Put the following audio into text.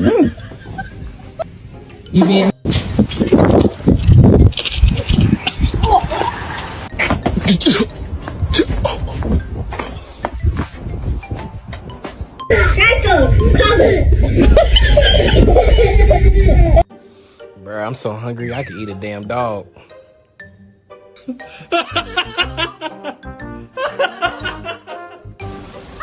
You being Bruh, I'm so hungry I could eat a damn dog.